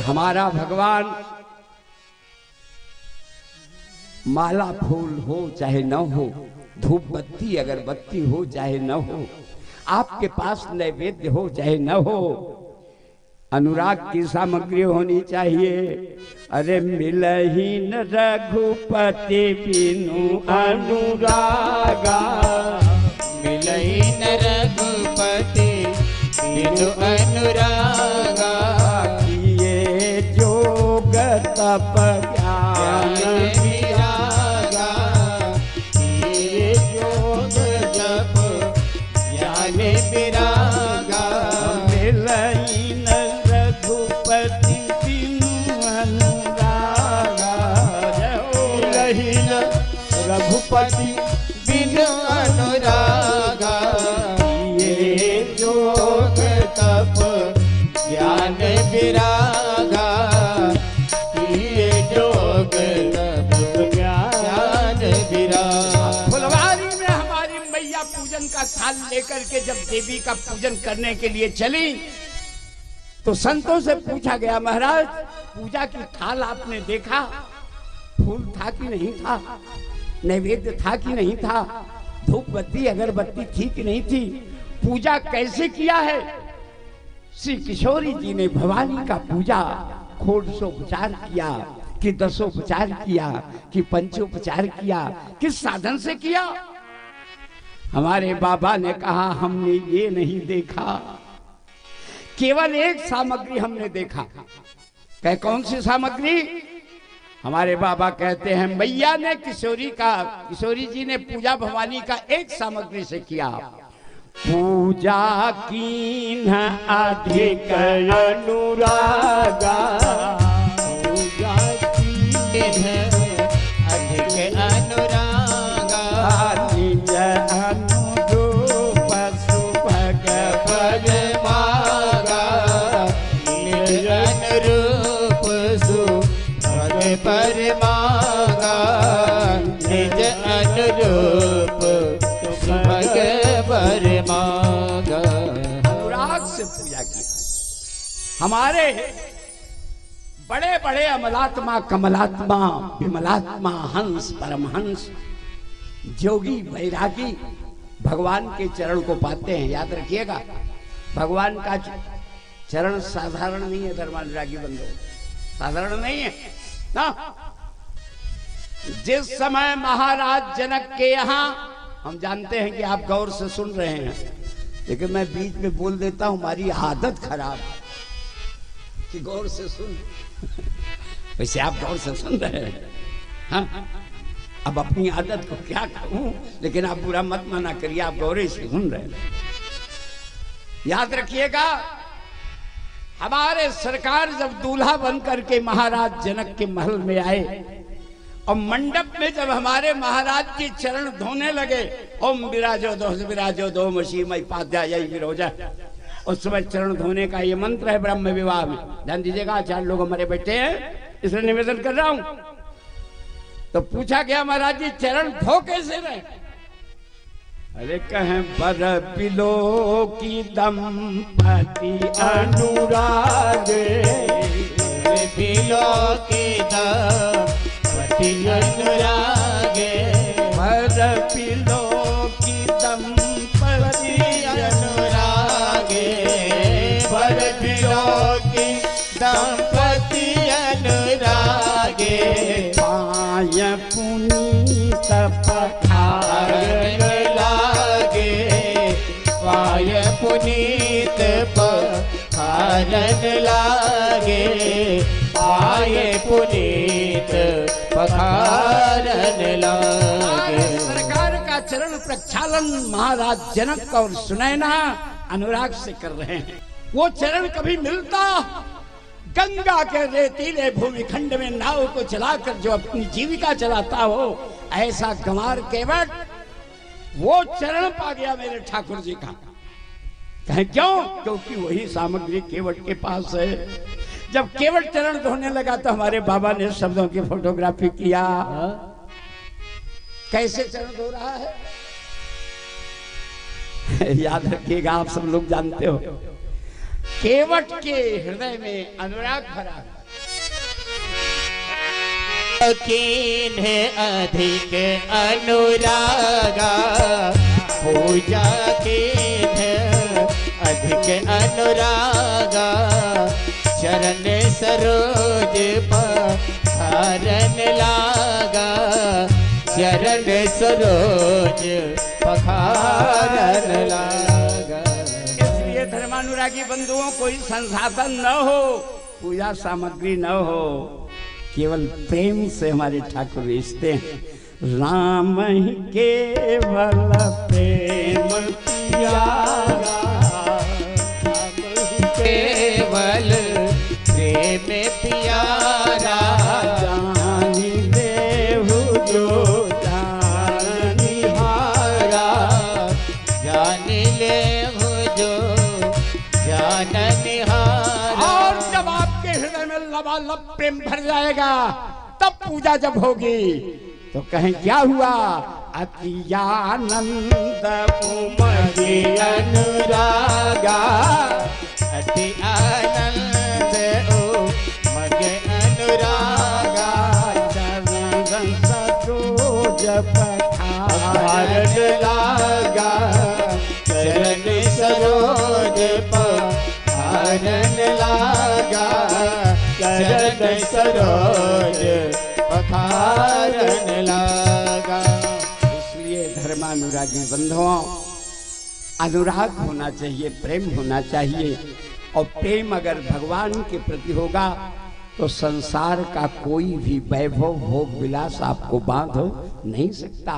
हमारा भगवान माला फूल हो चाहे न हो, धूप बत्ती अगरबत्ती हो चाहे न हो, आपके पास नैवेद्य हो चाहे न हो, अनुराग की सामग्री होनी चाहिए। अरे मिलही न रघुपति बिनु अनुरागा, मिलही न रघुपति बिनु अनुरागा, किए जोग तप ज्ञान विरागा, किए जोग जप ज्ञान विरागा, मिलही न रघुपति बिनु अनुरागा, मिलही न रघुपति बिनु अनुरागा, ये जोग तप ज्ञान विरागा, ये जोग तप ज्ञान विरागा। फुलवारी में हमारी मैया पूजन का थाल लेकर के जब देवी का पूजन करने के लिए चली तो संतों से पूछा गया, महाराज पूजा की थाल आपने देखा, फूल था कि नहीं था, नैवेद्य था कि नहीं था, धूप बत्ती अगरबत्ती थी कि नहीं थी, पूजा कैसे किया है। श्री किशोरी जी ने भवानी का पूजा षोडशोपचार किया कि दशोपचार किया कि पंचोपचार किया, किस साधन से किया। हमारे बाबा ने कहा हमने ये नहीं देखा, केवल एक सामग्री हमने देखा। कह कौन सी सामग्री। हमारे बाबा कहते हैं मैया ने किशोरी जी ने पूजा भवानी का एक सामग्री से किया। पूजा कीन अधिक अनुरागा, पूजा कीन अधिक अनुरागा, निज अनुरूप सुभग परमागा, निज अनुरूप सुभग परमागा, निज अनुरूप सुभग परमागा। अनुराग से पूजा की। हमारे बड़े बड़े अमलात्मा कमलात्मा विमलात्मा हंस परमहंस जोगी वैरागी भगवान के चरण को पाते हैं। याद रखिएगा भगवान का चरण साधारण नहीं है, धर्मानुरागी बंधु, साधारण नहीं है ना। जिस समय महाराज जनक के यहाँ, हम जानते हैं कि आप गौर से सुन रहे हैं लेकिन मैं बीच में बोल देता हूं, हमारी आदत खराब कि गौर से सुन वैसे आप गौर से सुन रहे हैं। हाँ? अब अपनी आदत को क्या कहूं, लेकिन आप बुरा मत माना करिए, आप गौरे से सुन रहे हैं। याद रखिएगा हमारे सरकार जब दूल्हा बन करके महाराज जनक के महल में आए और मंडप में जब हमारे महाराज के चरण धोने लगे, ओम विराजो दो मशी मई पाध्याय विरोजा, उस समय चरण धोने का ये मंत्र है ब्रह्म विवाह में। ध्यान दीजिएगा, आचार्य लोग हमारे बैठे हैं इसलिए निवेदन कर रहा हूं। तो पूछा गया महाराज जी चरण धो कैसे रहे। अरे कहें बर बिलो की दंपति अनुराग, बिलो की दंपति अनुरागे, बर बिलो की दंपति अनुरागे, बर बिलो की दंपति अनुरागे, पाय पुनीत पखारन लागे, पाय पुनीत पखारन लागे, पाय पुनीत पखारन लागे। सरकार का चरण प्रक्षालन महाराज जनक और सुनैना अनुराग से कर रहे हैं। वो चरण कभी मिलता गंगा के रेतीले भूमिखंड में नाव को चलाकर जो अपनी जीविका चलाता हो, ऐसा गंवार केवट वो चरण पा गया मेरे ठाकुर जी का। कहें क्यों? क्योंकि वही सामग्री केवट के पास है। जब केवट चरण धोने लगा तो हमारे बाबा ने शब्दों की फोटोग्राफी किया। कैसे चरण धो रहा है याद रखिएगा, आप सब लोग जानते हो केवट के हृदय में अनुराग भरा। किन्हे अधिक अनुरागा, पूजा किन्हे अधिक अनुरागा, चरण सरोज पखारन लागा, चरण सरोज पखारन लागा। इसलिए धर्मानुरागी बंधुओं, कोई संसाधन न हो, पूजा सामग्री न हो, केवल प्रेम से हमारे ठाकुर रिश्ते हैं। राम ही केवल प्रेम प्यारा, केवल प्रेम प्यारा, जानी देहु जो जानिहारा, जान ले जो जाननिहारा। और जब आपके हृदय में लबालब प्रेम भर जाएगा, तब पूजा जब होगी तो कहें क्या हुआ? अति आनंद उमगे अनुरागा, अति आनंद उमगे अनुरागा, चरण सरोज पखारन लागा, चरण सरोज पखारन लागा, चरण सरोज पखारन लागा। इसलिए धर्मानुरागी बंधुओं, अनुराग होना चाहिए, प्रेम होना चाहिए। और प्रेम अगर भगवान के प्रति होगा तो संसार का कोई भी वैभव भोग विलास आपको बांध नहीं सकता।